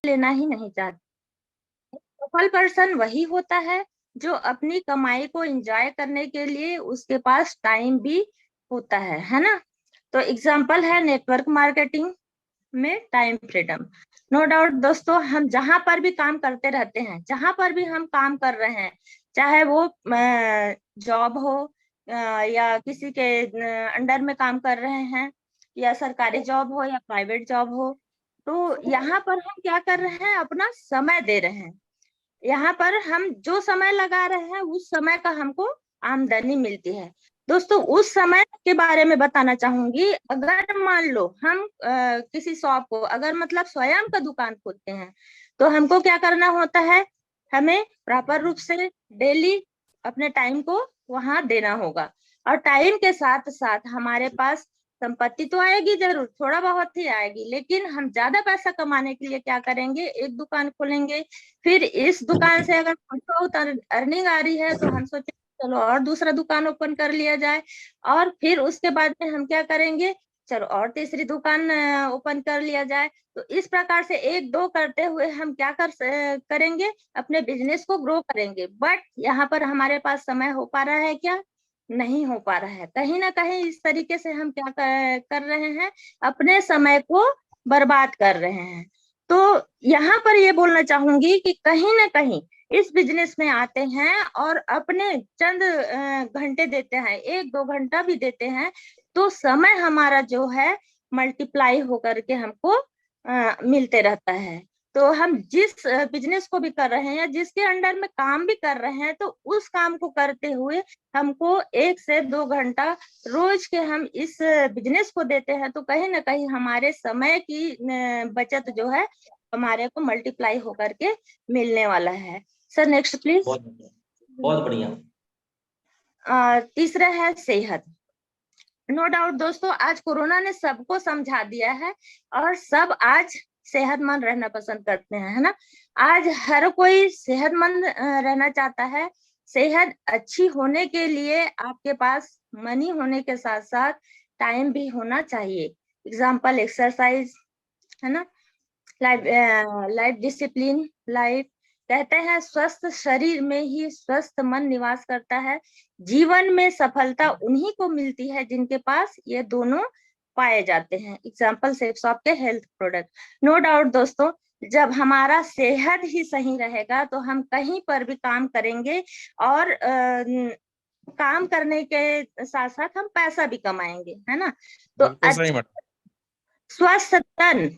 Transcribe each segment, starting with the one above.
लेना ही नहीं चाहते। सफल पर्सन वही होता है जो अपनी कमाई को एंजॉय करने के लिए उसके पास टाइम भी होता है ना। तो एग्जाम्पल है नेटवर्क मार्केटिंग में टाइम फ्रीडम। नो डाउट दोस्तों, हम जहां पर भी काम करते रहते हैं, जहां पर भी हम काम कर रहे हैं, चाहे वो जॉब हो या किसी के अंडर में काम कर रहे हैं, या सरकारी जॉब हो या प्राइवेट जॉब हो, तो यहाँ पर हम क्या कर रहे हैं, अपना समय दे रहे हैं। यहाँ पर हम जो समय लगा रहे हैं उस समय का हमको आमदनी मिलती है। दोस्तों उस समय के बारे में बताना चाहूंगी। अगर मान लो हम किसी शॉप को, अगर मतलब स्वयं का दुकान खोलते हैं, तो हमको क्या करना होता है, हमें प्रॉपर रूप से डेली अपने टाइम को वहां देना होगा। और टाइम के साथ साथ हमारे पास संपत्ति तो आएगी जरूर, थोड़ा बहुत ही आएगी, लेकिन हम ज्यादा पैसा कमाने के लिए क्या करेंगे, एक दुकान खोलेंगे। फिर इस दुकान से अगर बहुत अर्निंग आ रही है तो हम सोचे चलो और दूसरा दुकान ओपन कर लिया जाए। और फिर उसके बाद में हम क्या करेंगे, चलो और तीसरी दुकान ओपन कर लिया जाए। तो इस प्रकार से एक दो करते हुए हम क्या करेंगे, अपने बिजनेस को ग्रो करेंगे। बट यहाँ पर हमारे पास समय हो पा रहा है क्या, नहीं हो पा रहा है। कहीं ना कहीं इस तरीके से हम क्या कर रहे हैं, अपने समय को बर्बाद कर रहे हैं। तो यहाँ पर ये बोलना चाहूंगी कि कहीं ना कहीं इस बिजनेस में आते हैं और अपने चंद घंटे देते हैं, एक दो घंटा भी देते हैं, तो समय हमारा जो है मल्टीप्लाई होकर के हमको मिलते रहता है। तो हम जिस बिजनेस को भी कर रहे हैं या जिसके अंडर में काम भी कर रहे हैं, तो उस काम को करते हुए हमको 1 से 2 घंटा रोज के हम इस बिजनेस को देते हैं, तो कहीं ना कहीं हमारे समय की बचत जो है हमारे को मल्टीप्लाई होकर के मिलने वाला है। Sir next please. बहुत बढ़िया, बहुत बढ़िया। तीसरा है सेहत। नो डाउट दोस्तों, आज कोरोना ने सबको समझा दिया है और सब आज सेहतमंद रहना पसंद करते हैं, है ना। आज हर कोई सेहतमंद रहना चाहता है। सेहत अच्छी होने के लिए आपके पास मनी होने के साथ साथ टाइम भी होना चाहिए। एग्जाम्पल एक्सरसाइज, है ना, लाइफ डिसिप्लिन, लाइफ कहते हैं स्वस्थ शरीर में ही स्वस्थ मन निवास करता है। जीवन में सफलता उन्हीं को मिलती है जिनके पास ये दोनों पाए जाते हैं। एग्जाम्पल सेक्स ऑफ के हेल्थ प्रोडक्ट। नो डाउट दोस्तों, जब हमारा सेहत ही सही रहेगा तो हम कहीं पर भी काम करेंगे और काम करने के साथ साथ हम पैसा भी कमाएंगे, है ना। तो स्वस्थ तन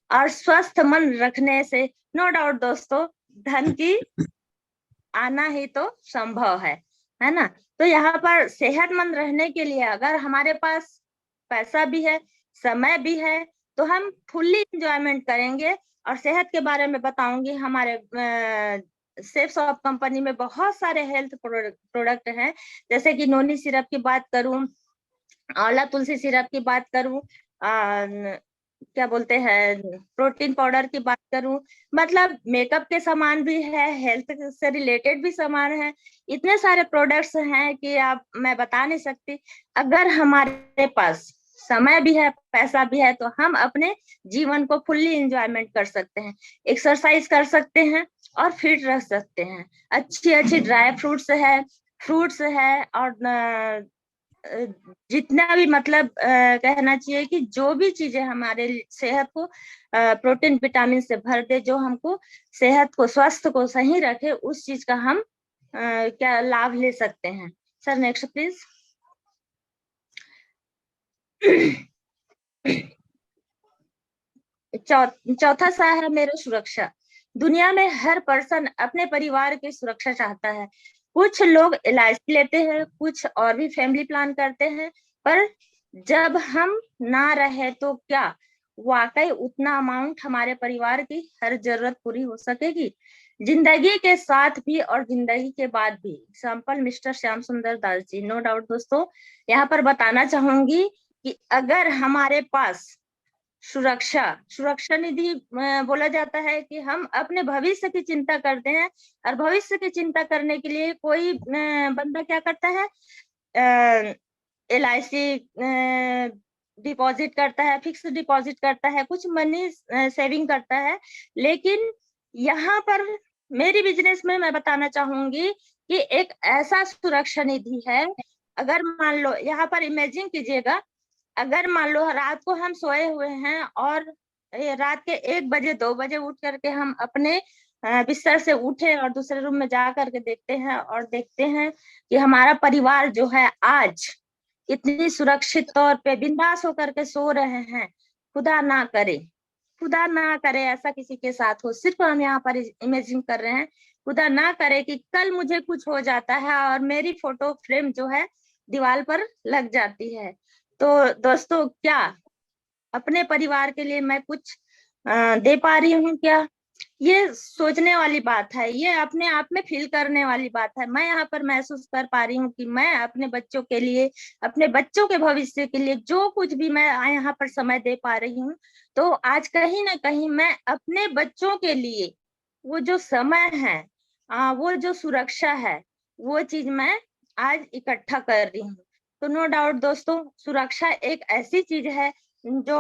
और स्वस्थ मन रखने से नो डाउट दोस्तों धन की आना ही तो संभव है ना। तो यहाँ पर सेहतमंद रहने के लिए अगर हमारे पास पैसा भी है, समय भी है, तो हम फुल्ली एंजॉयमेंट करेंगे। और सेहत के बारे में बताऊंगी, हमारे सेफ्स ऑफ कंपनी में बहुत सारे हेल्थ प्रोडक्ट हैं। जैसे कि नोनी सिरप की बात करूं, आंवला तुलसी सिरप की बात करूं, क्या बोलते हैं प्रोटीन पाउडर की बात करूं, मतलब मेकअप के सामान भी है, हेल्थ से रिलेटेड भी सामान है। इतने सारे प्रोडक्ट्स हैं कि आप मैं बता नहीं सकती। अगर हमारे पास समय भी है, पैसा भी है, तो हम अपने जीवन को फुल्ली एंजॉयमेंट कर सकते हैं, एक्सरसाइज कर सकते हैं और फिट रह सकते हैं। अच्छी अच्छी ड्राई फ्रूट्स है और जितना भी मतलब कहना चाहिए कि जो भी चीजें हमारे सेहत को प्रोटीन विटामिन से भर दे, जो हमको सेहत को स्वास्थ्य को सही रखे, उस चीज का हम क्या लाभ ले सकते हैं। Sir next please. चौथा सा है मेरा सुरक्षा। दुनिया में हर पर्सन अपने परिवार की सुरक्षा चाहता है। कुछ लोग LIC लेते हैं, कुछ और भी फैमिली प्लान करते हैं, पर जब हम ना रहे तो क्या वाकई उतना अमाउंट हमारे परिवार की हर जरूरत पूरी हो सकेगी? जिंदगी के साथ भी और जिंदगी के बाद भी। एग्जाम्पल मिस्टर श्याम सुंदर दास जी। नो डाउट दोस्तों, यहाँ पर बताना चाहूंगी कि अगर हमारे पास सुरक्षा निधि बोला जाता है कि हम अपने भविष्य की चिंता करते हैं, और भविष्य की चिंता करने के लिए कोई बंदा क्या करता है, LIC डिपॉजिट करता है, फिक्स डिपॉजिट करता है, कुछ मनी सेविंग करता है। लेकिन यहाँ पर मेरी बिजनेस में मैं बताना चाहूंगी कि एक ऐसा सुरक्षा निधि है। अगर मान लो, यहाँ पर इमेजिन कीजिएगा, अगर मान लो रात को हम सोए हुए हैं और रात के 1 बजे 2 बजे उठ करके हम अपने बिस्तर से उठे और दूसरे रूम में जा करके देखते हैं और देखते हैं कि हमारा परिवार जो है आज इतनी सुरक्षित तौर पे बिंदास होकर के सो रहे हैं। खुदा ना करे, खुदा ना करे ऐसा किसी के साथ हो, सिर्फ हम यहाँ पर इमेजिन कर रहे हैं। खुदा ना करे कि कल मुझे कुछ हो जाता है और मेरी फोटो फ्रेम जो है दीवार पर लग जाती है। तो दोस्तों, क्या अपने परिवार के लिए मैं कुछ दे पा रही हूँ क्या? ये सोचने वाली बात है, ये अपने आप में फील करने वाली बात है। मैं यहाँ पर महसूस कर पा रही हूँ कि मैं अपने बच्चों के लिए, अपने बच्चों के भविष्य के लिए जो कुछ भी मैं यहाँ पर समय दे पा रही हूँ, तो आज कहीं ना कहीं मैं अपने बच्चों के लिए वो जो समय है, वो जो सुरक्षा है, वो चीज मैं आज इकट्ठा कर रही हूँ। तो नो डाउट दोस्तों, सुरक्षा एक ऐसी चीज है जो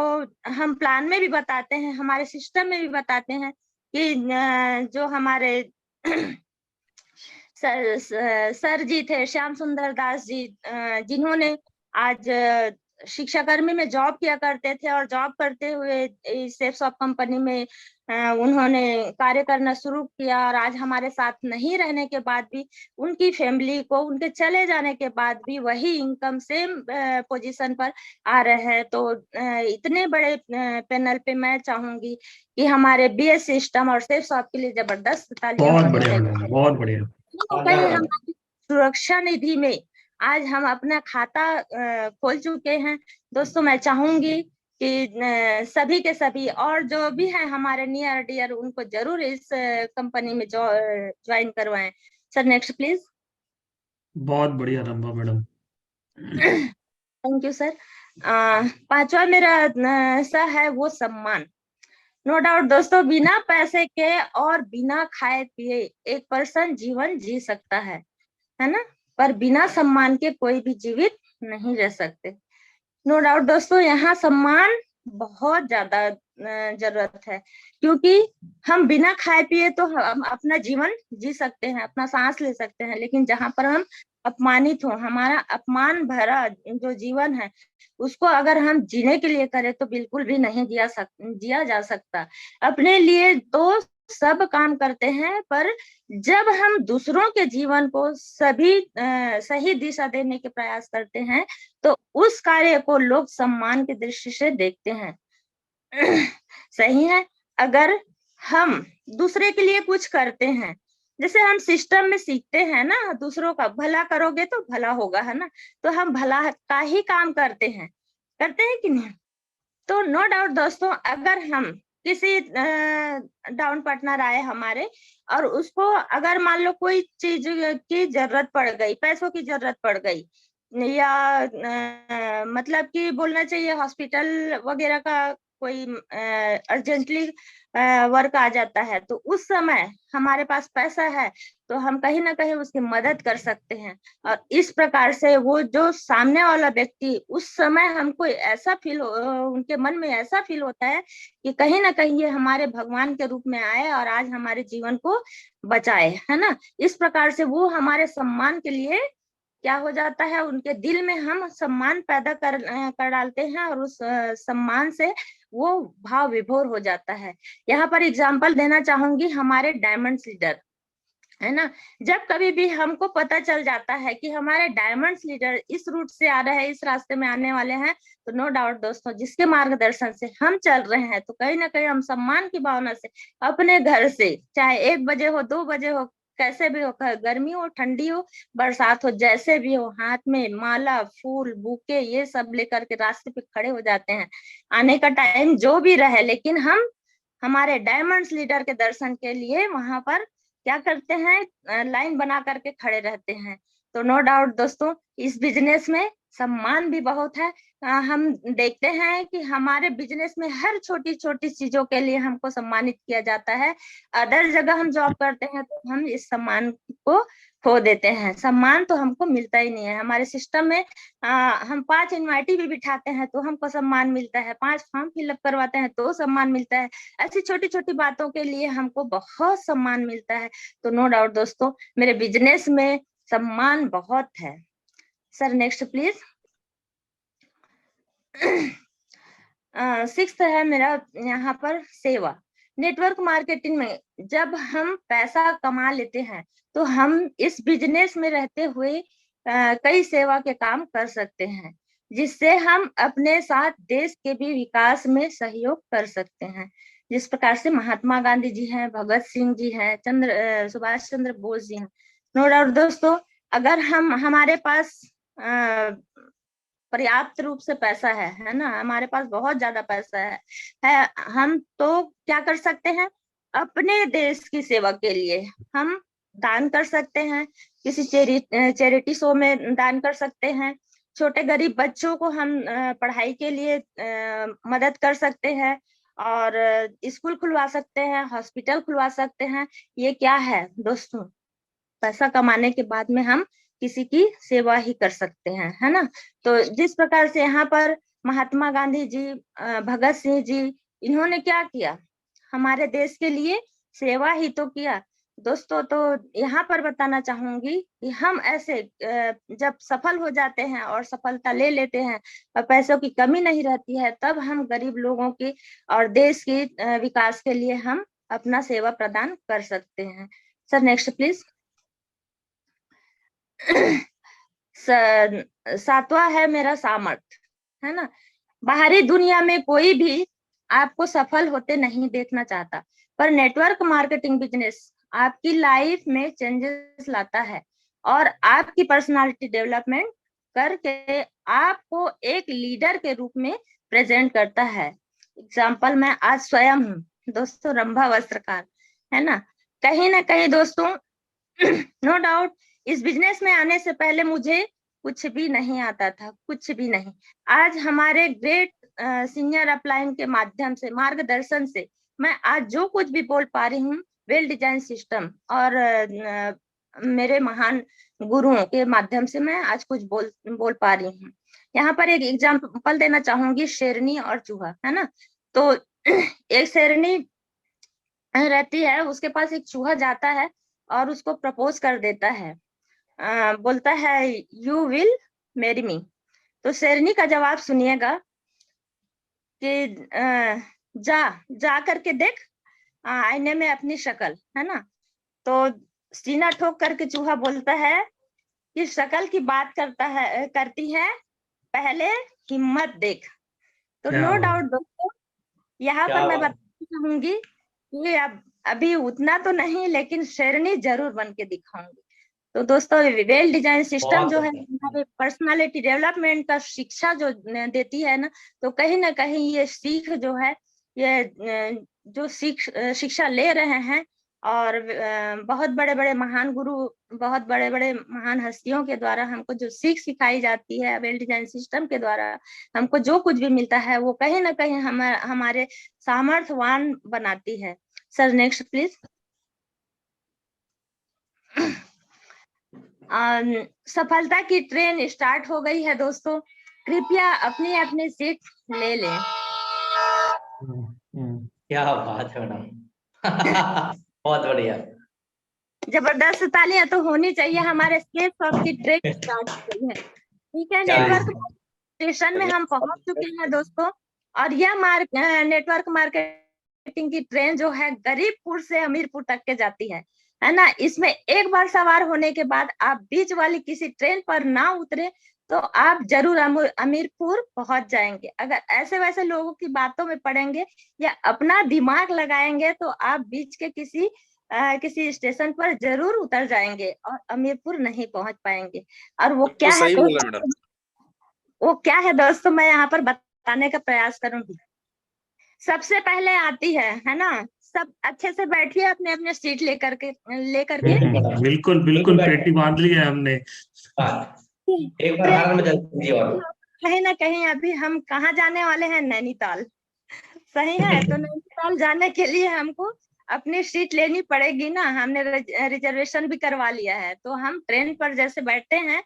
हम प्लान में भी बताते हैं, हमारे सिस्टम में भी बताते हैं कि जो हमारे सर जी थे, श्याम सुंदर दास जी, जिन्होंने आज शिक्षाकर्मी में जॉब किया करते थे और जॉब करते हुए सेफ्स ऑफ कंपनी में उन्होंने कार्य करना शुरू किया, और आज हमारे साथ नहीं रहने के बाद भी उनकी फैमिली को, उनके चले जाने के बाद भी वही इनकम सेम पोजीशन पर आ रहे हैं। तो इतने बड़े पैनल पे मैं चाहूंगी कि हमारे बीएस सिस्टम और सेफ्स ऑफ के लिए जबरदस्त तालियां बहुत बजनी बढ़िया चाहिए। मैडम, बहुत बढ़िया। कहीं हमारी सुरक्षा निधि में आज हम अपना खाता खोल चुके हैं। दोस्तों, मैं चाहूंगी कि सभी के सभी और जो भी है हमारे नियर डियर, उनको जरूर इस कंपनी में ज्वाइन करवाएं। Sir next please. बहुत बढ़िया Rambha madam. Thank you sir. पांचवा मेरा सा है वो सम्मान। नो डाउट दोस्तों, बिना पैसे के और बिना खाए पिए एक पर्सन जीवन जी सकता है ना, पर बिना सम्मान के कोई भी जीवित नहीं रह सकते। नो डाउट दोस्तों, यहाँ सम्मान बहुत ज्यादा जरूरत है, क्योंकि हम बिना खाए पिए तो हम अपना जीवन जी सकते हैं, अपना सांस ले सकते हैं, लेकिन जहां पर हम अपमानित हो, हमारा अपमान भरा जो जीवन है, उसको अगर हम जीने के लिए करें तो बिल्कुल भी नहीं जिया जा सकता। अपने लिए तो सब काम करते हैं, पर जब हम दूसरों के जीवन को सही दिशा देने के प्रयास करते हैं, तो उस कार्य को लोग सम्मान की दृष्टि से देखते हैं। सही है। अगर हम दूसरे के लिए कुछ करते हैं, जैसे हम सिस्टम में सीखते हैं ना, दूसरों का भला करोगे तो भला होगा, है ना, तो हम भला का ही काम करते हैं कि नहीं? तो नो डाउट दोस्तों, अगर हम किसी डाउन पार्टनर आए हमारे और उसको अगर मान लो कोई चीज की जरूरत पड़ गई, पैसों की जरूरत पड़ गई, या मतलब कि बोलना चाहिए हॉस्पिटल वगैरह का कोई अर्जेंटली वर्क आ जाता है, तो उस समय हमारे पास पैसा है तो हम कहीं ना कहीं उसकी मदद कर सकते हैं। और इस प्रकार से वो जो सामने वाला व्यक्ति, उस समय हमको ऐसा उनके मन में ऐसा फील होता है कि कहीं ना कहीं ये हमारे भगवान के रूप में आए और आज हमारे जीवन को बचाए, है ना। इस प्रकार से वो हमारे सम्मान के लिए क्या हो जाता है, उनके दिल में हम सम्मान पैदा कर डालते हैं, और उस सम्मान से वो भाव विभोर हो जाता है। यहाँ पर एग्जाम्पल देना चाहूंगी, हमारे डायमंड्स लीडर, है ना, जब कभी भी हमको पता चल जाता है कि हमारे डायमंड्स लीडर इस रूट से आ रहे हैं, इस रास्ते में आने वाले हैं, तो नो डाउट दोस्तों, जिसके मार्गदर्शन से हम चल रहे हैं, तो कहीं ना कहीं हम सम्मान की भावना से अपने घर से, चाहे 1 बजे हो 2 बजे हो, कैसे भी हो, गर्मी हो ठंडी हो बरसात हो, जैसे भी हो, हाथ में माला फूल बुके ये सब लेकर के रास्ते पे खड़े हो जाते हैं। आने का टाइम जो भी रहे, लेकिन हम हमारे डायमंड्स लीडर के दर्शन के लिए वहां पर क्या करते हैं, लाइन बना करके खड़े रहते हैं। तो नो डाउट दोस्तों, इस बिजनेस में सम्मान भी बहुत है। हम देखते हैं कि हमारे बिजनेस में हर छोटी छोटी चीजों के लिए हमको सम्मानित किया जाता है। अदर जगह हम जॉब करते हैं तो हम इस सम्मान को खो देते हैं। सम्मान तो हमको मिलता ही नहीं है। हमारे सिस्टम में हम 5 इनवाइटी भी बिठाते हैं तो हमको सम्मान मिलता है, 5 फॉर्म फिलअप करवाते हैं तो सम्मान मिलता है। ऐसी छोटी छोटी बातों के लिए हमको बहुत सम्मान मिलता है। तो नो डाउट दोस्तों, मेरे बिजनेस में सम्मान बहुत है। Sir next please. 6th है मेरा यहाँ पर सेवा। नेटवर्क मार्केटिंग में जब हम पैसा कमा लेते हैं तो हम इस बिजनेस में रहते हुए कई सेवा के काम कर सकते हैं, जिससे हम अपने साथ देश के भी विकास में सहयोग कर सकते हैं। जिस प्रकार से महात्मा गांधी जी हैं, भगत सिंह जी हैं, सुभाष चंद्र बोस जी हैं। नो डाउट दोस्तों, अगर हमारे पास पर्याप्त रूप से पैसा है ना, हमारे पास बहुत ज्यादा पैसा है, हम तो क्या कर सकते हैं, अपने देश की सेवा के लिए हम दान कर सकते हैं। किसी चैरिटी शो में दान कर सकते हैं। छोटे गरीब बच्चों को हम पढ़ाई के लिए मदद कर सकते हैं, और स्कूल खुलवा सकते हैं, हॉस्पिटल खुलवा सकते हैं। ये क्या है दोस्तों, पैसा कमाने के बाद में हम किसी की सेवा ही कर सकते हैं, है ना। तो जिस प्रकार से यहाँ पर महात्मा गांधी जी, भगत सिंह जी, इन्होंने क्या किया, हमारे देश के लिए सेवा ही तो किया दोस्तों। तो यहाँ पर बताना चाहूंगी कि हम ऐसे जब सफल हो जाते हैं और सफलता ले लेते हैं और पैसों की कमी नहीं रहती है, तब हम गरीब लोगों की और देश की विकास के लिए हम अपना सेवा प्रदान कर सकते हैं। Sir next please. 7वां है मेरा सामर्थ, है ना। बाहरी दुनिया में कोई भी आपको सफल होते नहीं देखना चाहता, पर नेटवर्क मार्केटिंग बिजनेस आपकी लाइफ में चेंजेस लाता है और आपकी पर्सनालिटी डेवलपमेंट करके आपको एक लीडर के रूप में प्रेजेंट करता है। एग्जाम्पल मैं आज स्वयं हूँ दोस्तों, रंभा वस्त्रकार, है ना। कहीं ना कहीं दोस्तों नो डाउट इस बिजनेस में आने से पहले मुझे कुछ भी नहीं आता था, कुछ भी नहीं। आज हमारे ग्रेट सीनियर अपलाइन के माध्यम से, मार्गदर्शन से मैं आज जो कुछ भी बोल पा रही हूँ, वेल डिजाइन सिस्टम और मेरे महान गुरुओं के माध्यम से मैं आज कुछ बोल पा रही हूँ। यहाँ पर एक एग्जाम्पल देना चाहूंगी, शेरनी और चूहा, है ना। तो एक शेरनी रहती है, उसके पास एक चूहा जाता है और उसको प्रपोज कर देता है, बोलता है यू विल मैरी मी। तो शेरनी का जवाब सुनिएगा कि जा करके देख आईने में अपनी शक्ल, है ना। तो सीना ठोक करके चूहा बोलता है कि शक्ल की बात करती है, पहले हिम्मत देख। तो नो डाउट दोस्तों, यहाँ पर मैं बताना चाहूंगी कि अभी उतना तो नहीं, लेकिन शेरनी जरूर बन के दिखाऊंगी। तो दोस्तों वेल डिजाइन सिस्टम जो है हमारे पर्सनालिटी डेवलपमेंट का शिक्षा जो देती है ना, तो कहीं ना कहीं ये सीख जो है, ये जो शिक्षा ले रहे हैं और बहुत बड़े बड़े महान गुरु, बहुत बड़े बड़े महान हस्तियों के द्वारा हमको जो सीख सिखाई जाती है वेल डिजाइन सिस्टम के द्वारा, हमको जो कुछ भी मिलता है वो कहीं ना कहीं हमारे सामर्थ्यवान बनाती है। Sir next please. सफलता की ट्रेन स्टार्ट हो गई है दोस्तों, कृपया अपनी अपनी सीट ले लें। क्या बात है मैडम बहुत बढ़िया, जबरदस्त तालियां तो होनी चाहिए। हमारे स्केल ऑफ की ट्रेन स्टार्ट हो गई है, ठीक है। नेटवर्क स्टेशन में हम पहुंच चुके हैं दोस्तों, और यह नेटवर्क मार्केटिंग की ट्रेन जो है गरीबपुर से अमीरपुर तक के जाती है ना। इसमें एक बार सवार होने के बाद आप बीच वाली किसी ट्रेन पर ना उतरे तो आप जरूर अमीरपुर पहुंच जाएंगे। अगर ऐसे वैसे लोगों की बातों में पड़ेंगे या अपना दिमाग लगाएंगे तो आप बीच के किसी स्टेशन पर जरूर उतर जाएंगे और अमीरपुर नहीं पहुंच पाएंगे। और वो क्या है दोस्तों, वो क्या है दोस्तों, मैं यहाँ पर बताने का प्रयास करूंगी। सबसे पहले आती है ना, सब अच्छे से बैठिए अपने अपने सीट लेकर के बिल्कुल बिल्कुल पेटी बांध ली है हमने। एक बार ट्रेन हार में जल्दी और कहीं ना कहीं अभी हम कहाँ जाने वाले हैं, नैनीताल। सही है, तो नैनीताल जाने के लिए हमको अपनी सीट लेनी पड़ेगी ना। हमने रिजर्वेशन भी करवा लिया है, तो हम ट्रेन पर जैसे बैठते हैं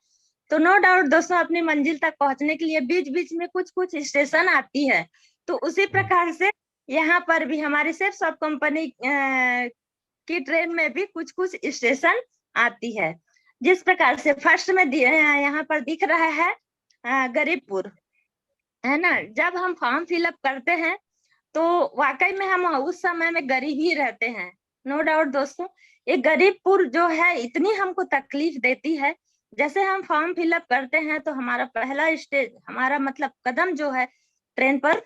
तो नो डाउट दोस्तों अपनी मंजिल तक पहुंचने के लिए बीच बीच में कुछ कुछ स्टेशन आती है। तो उसी प्रकार से यहाँ पर भी हमारी सिर्फ सब कंपनी की ट्रेन में भी कुछ कुछ स्टेशन आती है। जिस प्रकार से फर्स्ट में यहाँ पर दिख रहा है गरीबपुर, है ना। जब हम फॉर्म फिलअप करते हैं तो वाकई में हम उस समय में गरीब ही रहते हैं, नो डाउट दोस्तों। ये गरीबपुर जो है इतनी हमको तकलीफ देती है। जैसे हम फॉर्म फिलअप करते हैं तो हमारा पहला स्टेज, हमारा मतलब कदम जो है ट्रेन पर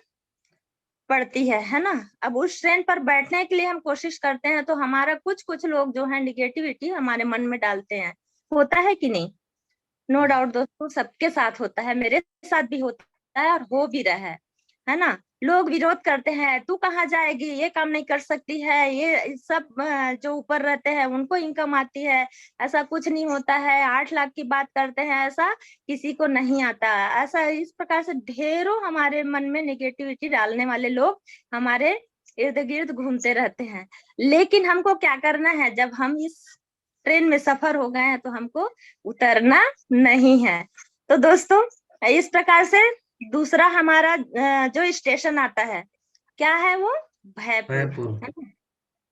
पड़ती है ना। अब उस ट्रेन पर बैठने के लिए हम कोशिश करते हैं तो हमारा कुछ कुछ लोग जो है निगेटिविटी हमारे मन में डालते हैं, होता है कि नहीं। नो डाउट दोस्तों सबके साथ होता है, मेरे साथ भी होता है और हो भी रहा है ना। लोग विरोध करते हैं, तू कहाँ जाएगी, ये काम नहीं कर सकती है, ये सब जो ऊपर रहते हैं उनको इनकम आती है, ऐसा कुछ नहीं होता है, 8 लाख की बात करते हैं, ऐसा किसी को नहीं आता। ऐसा इस प्रकार से ढेरों हमारे मन में नेगेटिविटी डालने वाले लोग हमारे इर्द गिर्द घूमते रहते हैं। लेकिन हमको क्या करना है, जब हम इस ट्रेन में सफर हो गए हैं तो हमको उतरना नहीं है। तो दोस्तों इस प्रकार से दूसरा हमारा जो स्टेशन आता है क्या है वो, भयपुर।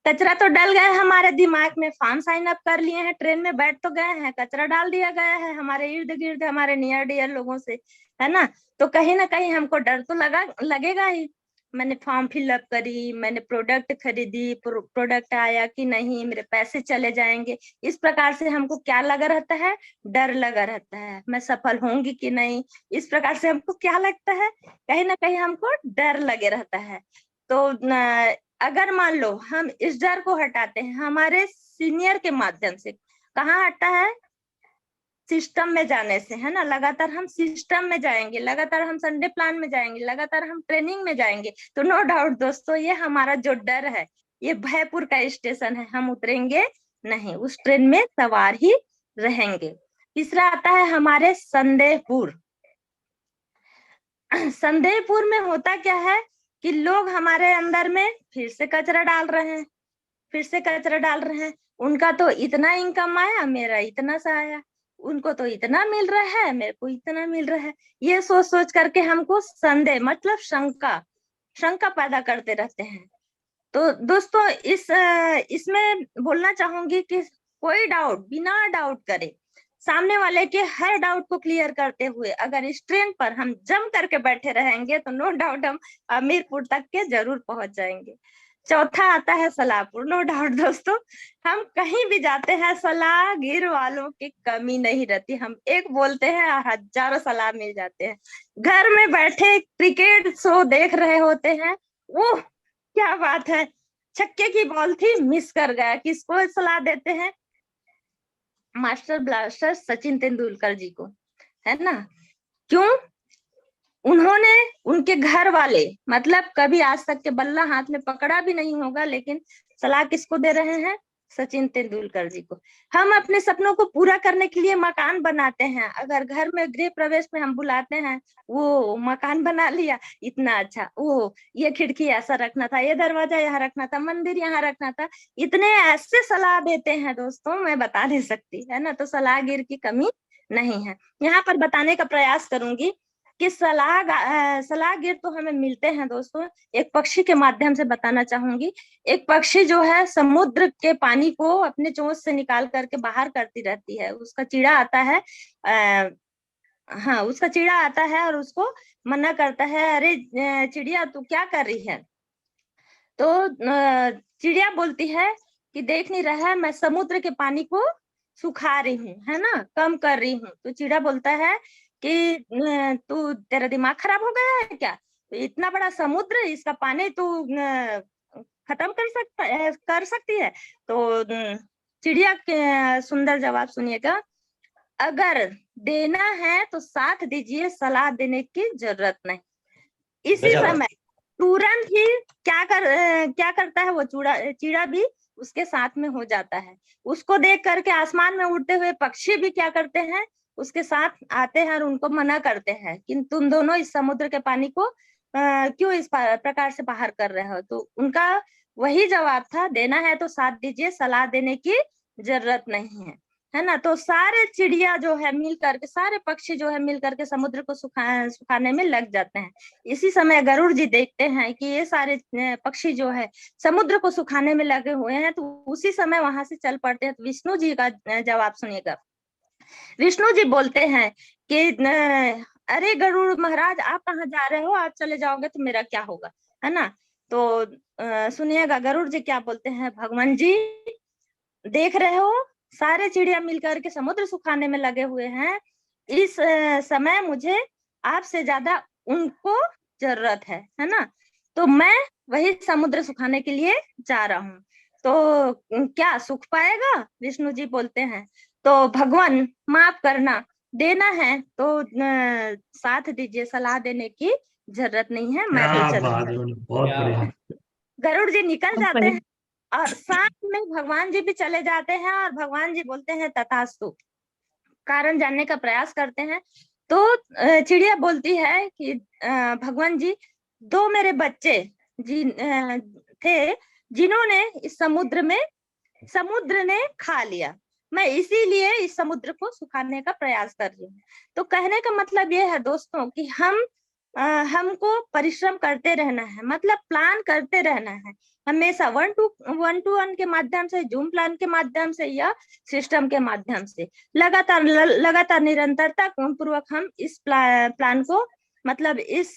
कचरा तो डल गया है हमारे दिमाग में, फॉर्म साइन अप कर लिए हैं, ट्रेन में बैठ तो गए हैं, कचरा डाल दिया गया है हमारे इर्द गिर्द हमारे नियर डियर लोगों से, है ना। तो कहीं ना कहीं हमको डर तो लगेगा ही। मैंने फॉर्म फिलअप करी, मैंने प्रोडक्ट खरीदी, प्रोडक्ट आया कि नहीं, मेरे पैसे चले जाएंगे, इस प्रकार से हमको क्या लगा रहता है, डर लगा रहता है, मैं सफल होंगी कि नहीं, इस प्रकार से हमको क्या लगता है, कहीं ना कहीं हमको डर लगे रहता है। तो अगर मान लो हम इस डर को हटाते हैं हमारे सीनियर के माध्यम से, कहाँ हटता है, सिस्टम में जाने से, है ना। लगातार हम सिस्टम में जाएंगे, लगातार हम संडे प्लान में जाएंगे, लगातार हम ट्रेनिंग में जाएंगे, तो नो डाउट दोस्तों ये हमारा जो डर है, ये भयपुर का स्टेशन है, हम उतरेंगे नहीं, उस ट्रेन में सवार ही रहेंगे। तीसरा आता है हमारे संदेहपुर। संदेहपुर में होता क्या है कि लोग हमारे अंदर में फिर से कचरा डाल रहे हैं, फिर से कचरा डाल रहे हैं। उनका तो इतना इनकम आया, मेरा इतना सा आया, उनको तो इतना मिल रहा है, मेरे को इतना मिल रहा है। ये सोच सोच करके हमको संदेह मतलब शंका पैदा करते रहते हैं। तो दोस्तों इसमें बोलना चाहूंगी कि कोई डाउट बिना डाउट करे, सामने वाले के हर डाउट को क्लियर करते हुए अगर इस ट्रेन पर हम जम करके बैठे रहेंगे तो नो डाउट हम हमीरपुर तक के जरूर पहुंच जाएंगे। चौथा आता है सलाहपुर। नो डाउट दोस्तों हम कहीं भी जाते हैं सलाह गिर वालों की कमी नहीं रहती, हम एक बोलते हैं हजारों सलाह मिल जाते हैं। घर में बैठे क्रिकेट शो देख रहे होते हैं, वो क्या बात है, छक्के की बॉल थी मिस कर गया, किसको सलाह देते हैं, मास्टर ब्लास्टर सचिन तेंदुलकर जी को, है ना। क्यों, उन्होंने उनके घर वाले मतलब कभी आज तक के बल्ला हाथ में पकड़ा भी नहीं होगा, लेकिन सलाह किसको दे रहे हैं, सचिन तेंदुलकर जी को। हम अपने सपनों को पूरा करने के लिए मकान बनाते हैं, अगर घर में गृह प्रवेश में हम बुलाते हैं, वो मकान बना लिया इतना अच्छा, वो ये खिड़की ऐसा रखना था, ये दरवाजा यहाँ रखना था, मंदिर यहाँ रखना था, इतने ऐसे सलाह देते हैं दोस्तों मैं बता नहीं सकती, है ना। तो सलाह गिर की कमी नहीं है। यहाँ पर बताने का प्रयास करूंगी कि सलाह गिर तो हमें मिलते हैं दोस्तों, एक पक्षी के माध्यम से बताना चाहूंगी। एक पक्षी जो है समुद्र के पानी को अपने चोंच से निकाल करके बाहर करती रहती है, उसका चिड़ा आता है, हाँ उसका चिड़ा आता है और उसको मना करता है, अरे चिड़िया तू क्या कर रही है। तो चिड़िया बोलती है कि देख नहीं रहा है, मैं समुद्र के पानी को सुखा रही हूँ, है ना, कम कर रही हूँ। तो चिड़ा बोलता है कि तू तेरा दिमाग खराब हो गया है क्या, तो इतना बड़ा समुद्र, इसका पानी तू खत्म कर सकती है। तो चिड़िया के सुंदर जवाब सुनिएगा, अगर देना है तो साथ दीजिए, सलाह देने की जरूरत नहीं। इसी समय तुरंत ही क्या करता है वो चिड़ा भी उसके साथ में हो जाता है। उसको देख करके आसमान में उड़ते हुए पक्षी भी क्या करते हैं, उसके साथ आते हैं और उनको मना करते हैं कि तुम दोनों इस समुद्र के पानी को क्यों इस प्रकार से बाहर कर रहे हो। तो उनका वही जवाब था, देना है तो साथ दीजिए, सलाह देने की जरूरत नहीं है, है ना। तो सारे चिड़िया जो है मिल करके, सारे पक्षी जो है मिल करके समुद्र को सुखाने में लग जाते हैं। इसी समय गरुड़ जी देखते हैं कि ये सारे पक्षी जो है समुद्र को सुखाने में लगे हुए हैं, तो उसी समय वहां से चल पड़ते हैं। तो विष्णु जी का जवाब सुनिएगा। विष्णु जी बोलते हैं कि अरे गरुड़ महाराज, आप कहाँ जा रहे हो, आप चले जाओगे तो मेरा क्या होगा, है ना। तो सुनिएगा गरुड़ जी क्या बोलते हैं, भगवान जी देख रहे हो सारे चिड़िया मिलकर के समुद्र सुखाने में लगे हुए हैं, इस समय मुझे आपसे ज्यादा उनको जरूरत है ना। तो मैं वही समुद्र सुखाने के लिए जा रहा हूँ, तो क्या सुख पाएगा। विष्णु जी बोलते हैं, तो भगवान माफ करना, देना है तो साथ दीजिए, सलाह देने की जरूरत नहीं है, मैं तो क्या चल। बात है मैडम, बहुत क्या बढ़िया। गरुड़ जी निकल जाते हैं और साथ में भगवान जी भी चले जाते हैं और भगवान जी बोलते हैं तथास्तु, कारण जानने का प्रयास करते हैं। तो चिड़िया बोलती है कि भगवान जी, दो मेरे बच्चे थे जिन्होंने इस समुद्र ने खा लिया, मैं इसीलिए इस समुद्र को सुखाने का प्रयास कर रही हूँ। तो कहने का मतलब ये है दोस्तों कि हमको परिश्रम करते रहना है, मतलब प्लान करते रहना है हमेशा, वन टू वन के माध्यम से, जूम प्लान के माध्यम से या सिस्टम के माध्यम से लगातार निरंतरता पूर्वक हम इस प्लान को, मतलब इस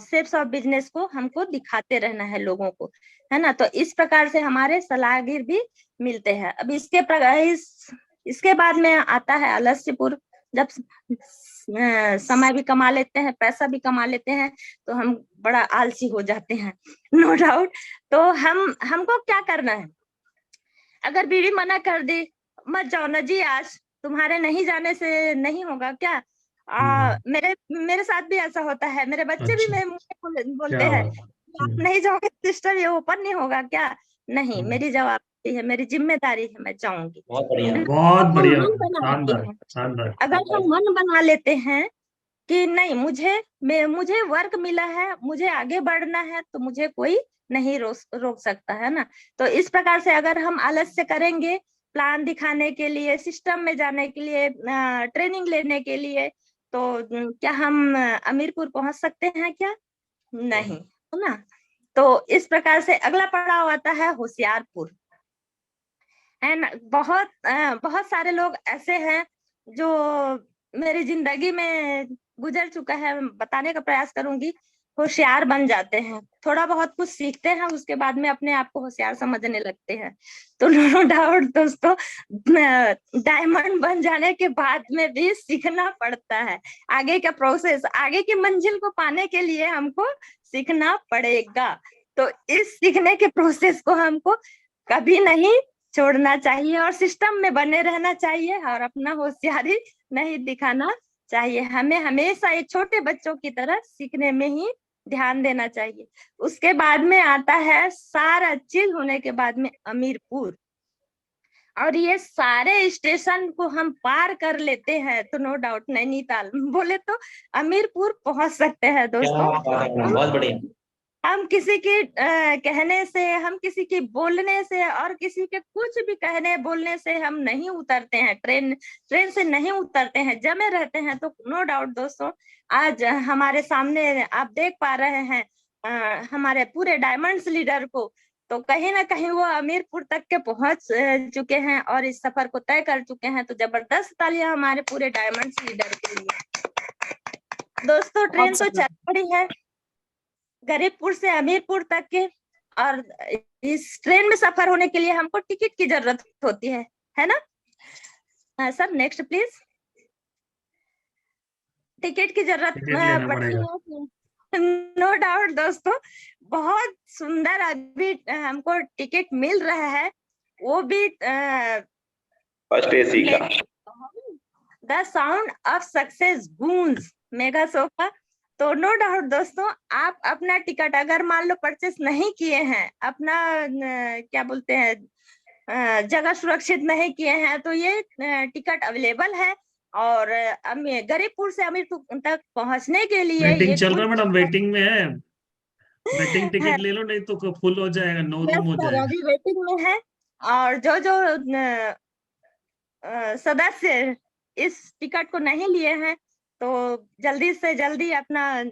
शेप्स ऑफ बिजनेस को हमको दिखाते रहना है लोगों को, है ना। तो इस प्रकार से हमारे सलाहगिर भी मिलते हैं। अब इसके बाद में आता है आलस्यपुर। जब समय भी कमा लेते हैं, पैसा भी कमा लेते हैं, तो हम बड़ा आलसी हो जाते हैं, नो डाउट। तो हमको क्या करना है, अगर बीवी मना कर दी, मत जाओ ना जी, आज तुम्हारे नहीं जाने से नहीं होगा क्या। मेरे साथ भी ऐसा होता है, मेरे बच्चे भी अच्छा, मेरे मुझे बोलते क्या हैं बात। आप नहीं जाओगे सिस्टर, ये ओपन नहीं होगा क्या। नहीं, मेरी जवाबदारी है, मेरी जिम्मेदारी है, मैं जाऊंगी। बहुत बढ़िया। बहुत हम बढ़िया मन मैडम, बना लेते शानदार हैं, शानदार। अगर हम मन बना लेते हैं कि नहीं, मुझे वर्क मिला है, मुझे आगे बढ़ना है, तो मुझे कोई नहीं रोक सकता, है ना। तो इस प्रकार से अगर हम आलस्य करेंगे प्लान दिखाने के लिए, सिस्टम में जाने के लिए, ट्रेनिंग लेने के लिए, तो क्या हम अमीरपुर पहुंच सकते हैं क्या, नहीं, है ना। तो इस प्रकार से अगला पड़ाव आता है होशियारपुर, है ना। बहुत सारे लोग ऐसे हैं जो मेरी जिंदगी में गुजर चुका है, बताने का प्रयास करूंगी। होशियार बन जाते हैं, थोड़ा बहुत कुछ सीखते हैं, उसके बाद में अपने आप को होशियार समझने लगते हैं। तो नो डाउट दोस्तों, डायमंड बन जाने के बाद में भी सीखना पड़ता है, आगे का प्रोसेस, आगे की मंजिल को पाने के लिए हमको सीखना पड़ेगा। तो इस सीखने के प्रोसेस को हमको कभी नहीं छोड़ना चाहिए और सिस्टम में बने रहना चाहिए और अपना होशियारी नहीं दिखाना चाहिए। हमें हमेशा एक छोटे बच्चों की तरह सीखने में ही ध्यान देना चाहिए। उसके बाद में आता है, सारा चीज होने के बाद में अमीरपुर, और ये सारे स्टेशन को हम पार कर लेते हैं तो नो डाउट नैनीताल बोले तो अमीरपुर पहुंच सकते हैं क्या दोस्तों। बात है मैडम, बहुत बढ़िया। हम किसी के कहने से, हम किसी के बोलने से और किसी के कुछ भी कहने बोलने से हम नहीं उतरते हैं, ट्रेन से नहीं उतरते हैं, जमे रहते हैं। तो नो डाउट दोस्तों, आज हमारे सामने आप देख पा रहे हैं हमारे पूरे डायमंड्स लीडर को, तो कहीं ना कहीं वो अमीरपुर तक के पहुंच चुके हैं और इस सफर को तय कर चुके हैं। तो जबरदस्त तालियां हमारे पूरे डायमंड्स लीडर के लिए। दोस्तों ट्रेन तो चल पड़ी है गरीबपुर से अमीरपुर तक के, और इस ट्रेन में सफर होने के लिए हमको टिकट की जरूरत होती है ना। Sir next please. टिकट की जरूरत टिकट लेना पड़ती पड़ेगा। है, नो डाउट दोस्तों। बहुत सुंदर अभी हमको टिकट मिल रहा है, वो भी फर्स्ट एसी का। द साउंड ऑफ सक्सेस गूंज मेगा शो का। तो नो डाउट दोस्तों, आप अपना टिकट अगर मान लो परचेस नहीं किए हैं, अपना क्या बोलते हैं जगह सुरक्षित नहीं किए हैं, तो ये टिकट अवेलेबल है। और गरीबपुर से अमीरपुर तक पहुंचने के लिए वेटिंग ये चल रहा है कुछ मैडम, वेटिंग में है। वेटिंग है। टिकट ले लो, नहीं तो फुल हो जाएगा, 9 यस रूम हो सर, जाएगा। अभी वेटिंग में है। और जो जो सदस्य इस टिकट को नहीं लिए हैं, तो जल्दी से जल्दी अपना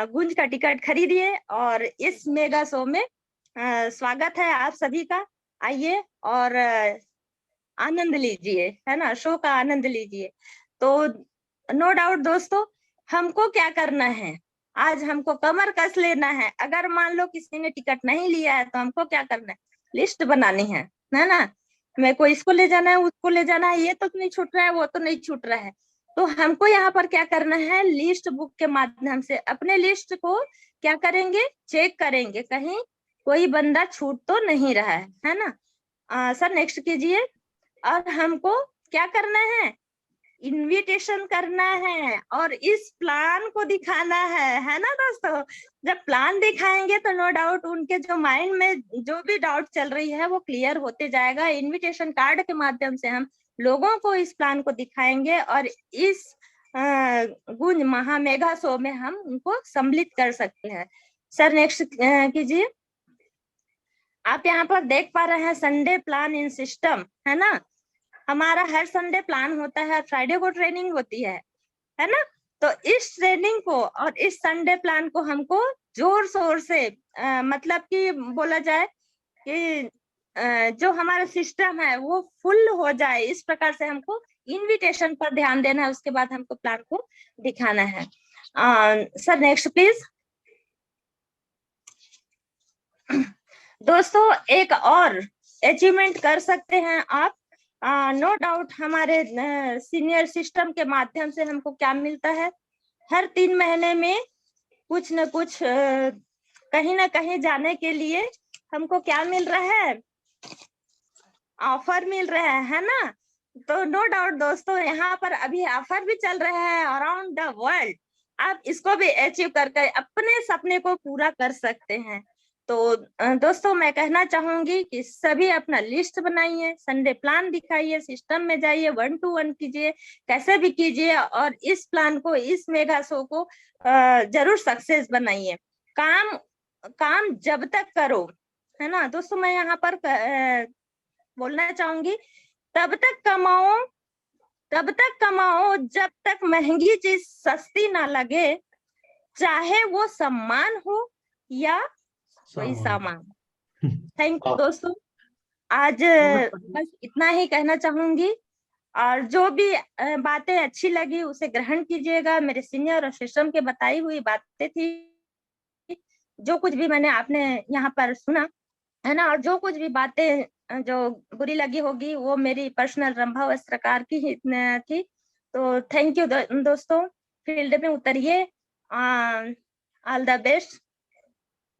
गुंज का टिकट खरीदिए और इस मेगा शो में स्वागत है आप सभी का। आइए और आनंद लीजिए, है ना, शो का आनंद लीजिए। तो नो डाउट दोस्तों, हमको क्या करना है, आज हमको कमर कस लेना है। अगर मान लो किसी ने टिकट नहीं लिया है, तो हमको क्या करना है, लिस्ट बनानी है ना। मेरे को इसको ले जाना है, उसको ले जाना है, ये तो नहीं छूट रहा है, वो तो नहीं छूट रहा है। तो हमको यहाँ पर क्या करना है, लिस्ट बुक के माध्यम से अपने लिस्ट को क्या करेंगे, चेक करेंगे, कहीं कोई बंदा छूट तो नहीं रहा है ना। सर नेक्स्ट कीजिए। और हमको क्या करना है, इनविटेशन करना है और इस प्लान को दिखाना है ना दोस्तों। जब प्लान दिखाएंगे तो नो डाउट उनके जो माइंड में जो भी डाउट चल रही है वो क्लियर होते जाएगा। इनविटेशन कार्ड के माध्यम से हम लोगों को इस प्लान को दिखाएंगे और इस गुंज महा मेगा शो में हम उनको सम्मिलित कर सकते हैं। सर नेक्स्ट कीजिए। आप यहाँ पर देख पा रहे हैं संडे प्लान इन सिस्टम, है ना। हमारा हर संडे प्लान होता है, फ्राइडे को ट्रेनिंग होती है ना। तो इस ट्रेनिंग को और इस संडे प्लान को हमको जोर शोर से मतलब कि बोला जाए कि जो हमारा सिस्टम है वो फुल हो जाए, इस प्रकार से हमको इनविटेशन पर ध्यान देना है। उसके बाद हमको प्लान को दिखाना है। Sir next please. दोस्तों एक और अचीवमेंट कर सकते हैं आप। नो डाउट हमारे सीनियर सिस्टम के माध्यम से हमको क्या मिलता है, हर 3 महीने में कुछ न कुछ कहीं ना कहीं जाने के लिए हमको क्या मिल रहा है, ऑफर मिल रहा है ना। तो नो डाउट दोस्तों यहाँ पर अभी ऑफर भी चल रहा है अराउंड द वर्ल्ड। आप इसको भी अचीव करके अपने सपने को पूरा कर सकते हैं। तो दोस्तों मैं कहना चाहूंगी कि सभी अपना लिस्ट बनाइए, संडे प्लान दिखाइए, सिस्टम में जाइए, 1 to 1 कीजिए, कैसे भी कीजिए और इस प्लान को, इस मेगा शो को जरूर सक्सेस बनाइए। काम जब तक करो, है ना दोस्तों। मैं यहाँ पर बोलना चाहूंगी, तब तक कमाओ जब तक महंगी चीज सस्ती ना लगे, चाहे वो सम्मान हो या कोई सामान। थैंक यू दोस्तों, आज बस इतना ही कहना चाहूंगी। और जो भी बातें अच्छी लगी उसे ग्रहण कीजिएगा। मेरे सीनियर और सिस्टम के बताई हुई बातें थी, जो कुछ भी मैंने आपने यहाँ पर सुना, है ना। और जो कुछ भी बातें जो बुरी लगी होगी वो मेरी पर्सनल रंभा वस्त्रकार की ही थी। तो थैंक यू दोस्तों, फील्ड में उतरिए। All the best.